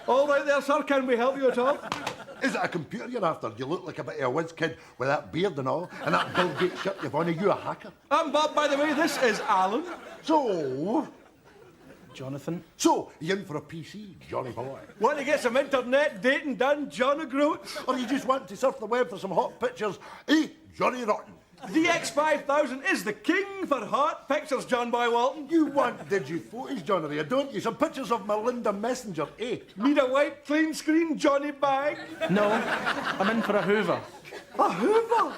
All right there, sir. Can we help you at all? Is it a computer you're after? You look like a bit of a whiz kid with that beard and all, and that Bill Gates shirt you've on. Are you a hacker? I'm Bob, by the way. This is Alan. So... Jonathan. So, you in for a PC, Johnny boy? Want to get some internet dating done, John O'Groats? Or you just want to surf the web for some hot pictures, eh, Johnny Rotten? The X5000 is the king for hot pictures, John Boy Walton. You want digi-photos, John, or you don't you? Some pictures of Melinda Messenger, eh? Need a white clean screen, Johnny Bag? No, I'm in for a Hoover. A Hoover?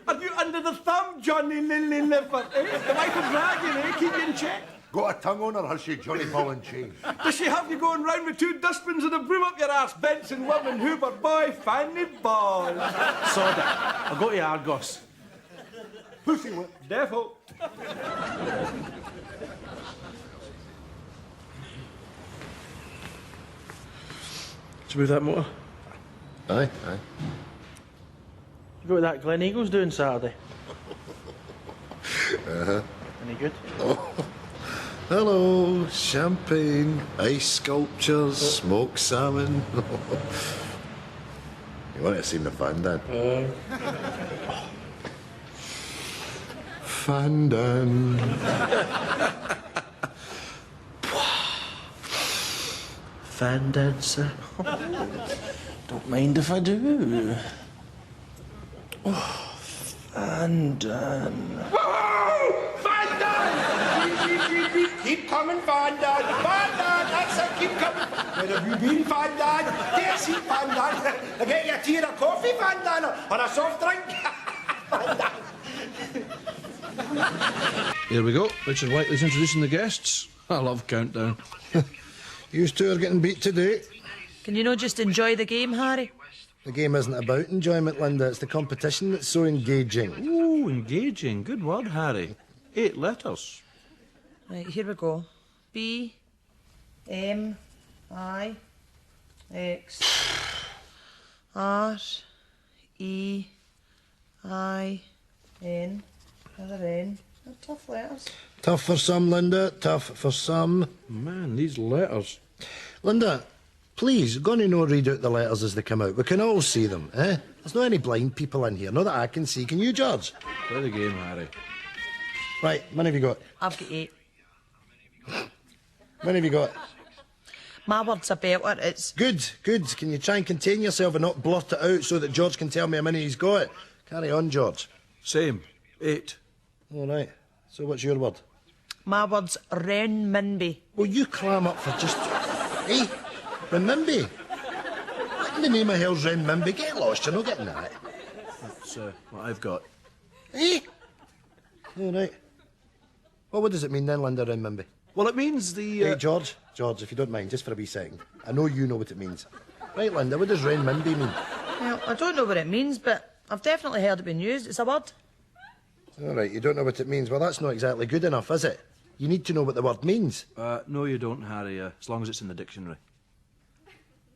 Are you under the thumb, Johnny Lily Liver, eh? The wife of Dragon, eh? Keep you in check. Got a tongue on her, has she, Johnny Ball and Chain? Does she have you going round with two dustbins and a broom up your arse? Benson, woman, Hoover, boy, fanny ball. Sod it. I'll go to Argos. Pussy whip. Defo. Did you move that motor? Aye. You go to that Glen Eagles doing Saturday? Any good? Hello, champagne, ice sculptures, smoked salmon. You want to see the Fandan? Fandan. Fan dancer. Don't mind if I do. Oh, fan done. Keep coming, Van Dan. Van Dan, that's it, keep coming. Where have you been, Van Dan? Take a seat, Van Dan. I get you a tea and a coffee, Van Dan, or a soft drink. Van Dan. Here we go. Richard Whiteley's introducing the guests. I love Countdown. You two are getting beat today. Can you not just enjoy the game, Harry? The game isn't about enjoyment, Linda. It's the competition that's so engaging. Ooh, engaging. Good word, Harry. 8 letters. Right, here we go. B, M, I, X, R, E, I, N. Another N. They're tough letters. Tough for some, Linda. Tough for some. Man, these letters. Linda, please, gonna no read out the letters as they come out. We can all see them, eh? There's no any blind people in here. Not that I can see. Can you, George? Play the game, Harry. Right, how many have you got? I've got 8. How many have you got? My word's a belter. It's Good. Can you try and contain yourself and not blurt it out so that George can tell me how many he's got? Carry on, George. Same. 8. All right. So what's your word? my word's renminbi. Well, you clam up for just... Hey, renminbi? What in the name of hell's renminbi? Get lost, you're not getting that. That's what I've got. Hey? All right. Well, what does it mean then, Linda, renminbi? Well, it means the... Hey, George, if you don't mind, just for a wee second. I know you know what it means. Right, Linda, what does renminbi mean? Well, I don't know what it means, but I've definitely heard it being used. It's a word. All right, you don't know what it means. Well, that's not exactly good enough, is it? You need to know what the word means. No, you don't, Harry, as long as it's in the dictionary.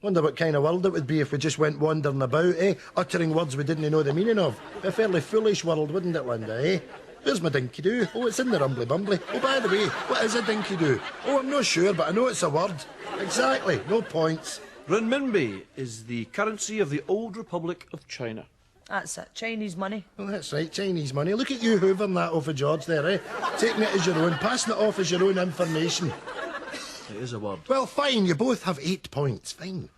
Wonder what kind of world it would be if we just went wandering about, eh? Uttering words we didn't know the meaning of. A fairly foolish world, wouldn't it, Linda, eh? Where's my dinky-doo? Oh, it's in the rumbly-bumbly. Oh, by the way, what is a dinky-doo? Oh, I'm not sure, but I know it's a word. Exactly, no points. Renminbi is the currency of the old Republic of China. That's it. Chinese money. Well, that's right, Chinese money. Look at you hoovering that off of George there, eh? Taking it as your own, passing it off as your own information. It is a word. Well, fine, you both have 8 points, fine.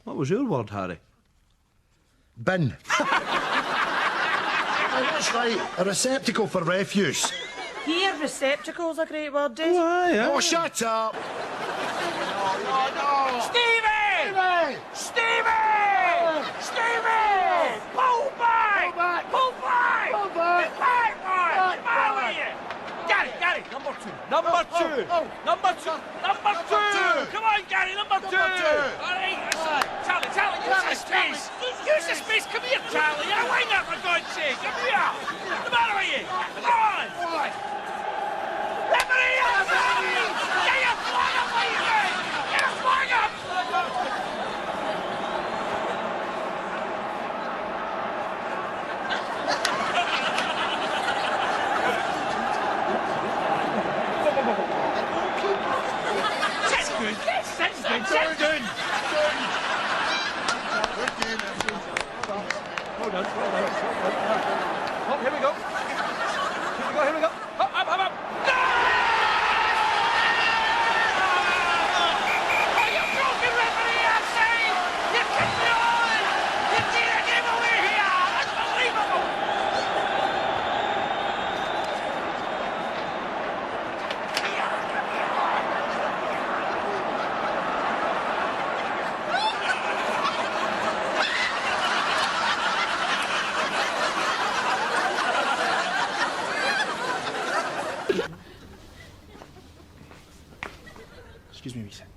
What was your word, Harry? Bin. Oh, that's right, a receptacle for refuse. Here, receptacle's a great word, eh? Oh, shut up! Stevie! Stevie! Stevie! Pull back! Pull back! Pull back! Get back, boy! Get back with you! Gary! Number two! Number two! Come on, Gary! Number two! All right, Charlie, use the space! Use the space! Come here, Charlie! Yeah, why not, for God's sake? Come here! What's the matter with you? Come on! Referee! Get your flag up, what are you doing? Get your flag up! That's good. That's Excuse me a wee sec.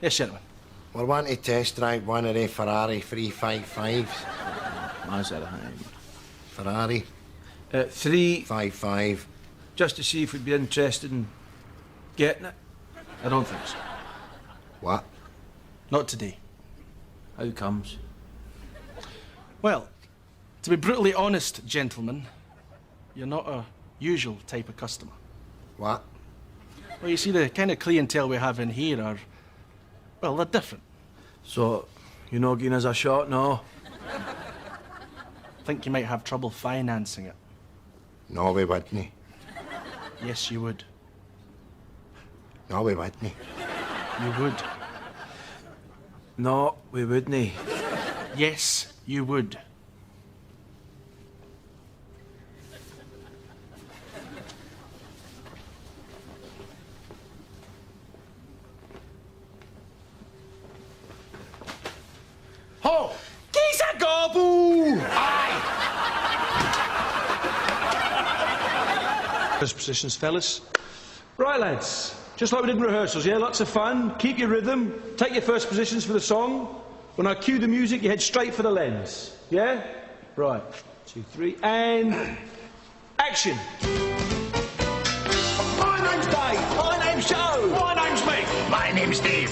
Yes, gentlemen. We're wanting to test drive one of the Ferrari 355s. Miles out of time. Ferrari 3, 55. just to see if we'd be interested in getting it. I don't think so. What? Not today. How comes? Well, to be brutally honest, gentlemen, you're not a usual type of customer. What? Well, you see, the kind of clientele we have in here are, well, they're different. So, you're not giving us a shot, no? Think you might have trouble financing it. No, we wouldn't. Yes, you would. No, we wouldn't. You would. No, we wouldn't. Yes, you would. Ho! Geese a gobble! First positions, fellas. Right, lads. Just like we did in rehearsals, yeah? Lots of fun. Keep your rhythm. Take your first positions for the song. When I cue the music, you head straight for the lens. Yeah? Right. 2, 3, and... action! My name's Dave. My name's Joe. My name's Mick. My name's Dave.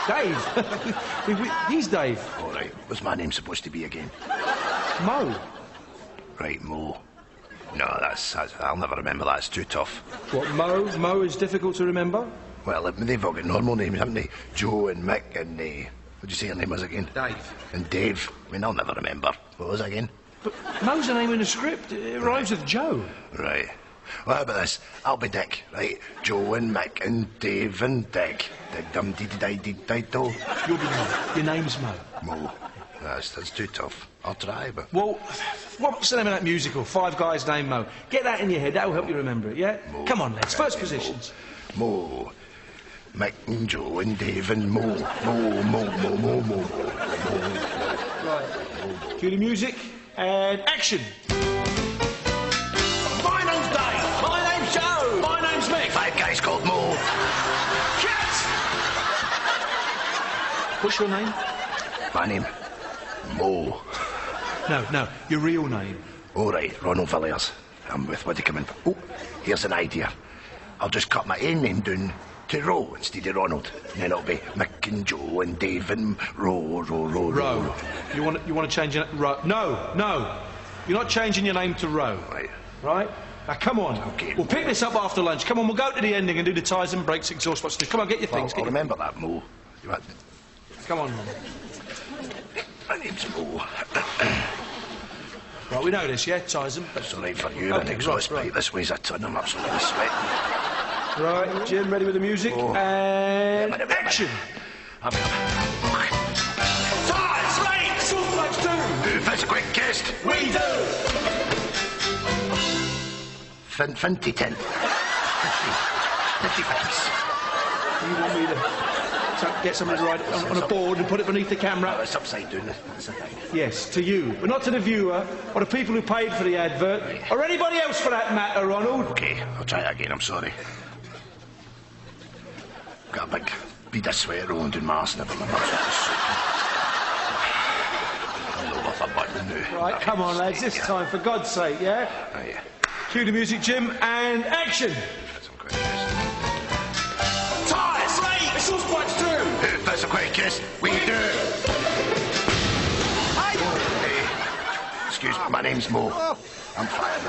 Dave? He's Dave. All right, what's my name supposed to be again? Mo. Right, Mo. No, that's I'll never remember that. It's too tough. What, Mo? Mo is difficult to remember? Well, they've all got normal names, haven't they? Joe and Mick and, what'd you say your name was again? Dave. And Dave. I mean, I'll never remember. What was it again? But Mo's a name in the script. It rhymes with Joe. Right. Well, how about this? I'll be Dick, right? Joe and Mick and Dave and Dick. Dig dum dee dee dee dee do. You'll be Mo. Your name's Mo. Mo. That's too tough. I'll try, but... Well, what's the name of that musical? Five Guys Named Mo. Get that in your head. That'll help you remember it, yeah? Mo. Come on, lads. First Okay, positions. Mo. Mick and Joe and Dave and Mo. Mo, Mo, Mo, Mo, Mo, Mo. Right. Cue the music and action. My name's Dave. My name's Joe. My name's Mick. 5 guys called Mo. Cat! What's your name? My name? Mo. No, your real name. All right, Ronald Villiers. I'm with what you come in for. Oh, here's an idea. I'll just cut my own name down to Ro instead of Ronald. And then it'll be Mick and Joe and Dave and Ro. Ro. You want to change your name? Ro. No. You're not changing your name to Ro. Right. Right? Now, come on. Okay. We'll pick this up after lunch. Come on, we'll go to the ending and do the ties and breaks, exhaust spots. Come on, get your Well, things. I'll remember that, Mo. You want... Come on. My name's Mo. Right, we know this, yeah? Ties them. That's all right for you, Okay, an exhaust right. pipe. This weighs a ton. I'm absolutely sweating. Right, Jim, ready with the music? Oh. And Minute. action! I've Ties, right, exhaust pipes too. If it's a quick kissed, We do. Finty tin. 50 pence. You want me to get somebody to write it on a board and put it beneath the Oh, camera? it's upside down. That's the thing. Yes, to you, but not to the viewer or the people who paid for the advert, or anybody else for that matter, Ronald. Okay, I'll try it again. I'm sorry. Got a big bead of sweat rolling down my arse. Never mind. I'm over the button now. Right, come on, lads, this time, for God's sake, yeah? Oh, yeah. Cue the music, Jim, and action! That's some quick kiss. Ties, right, exhaust pipes too. If that's a quick kiss, we do. Hey, excuse me, my name's Mo. I'm fired.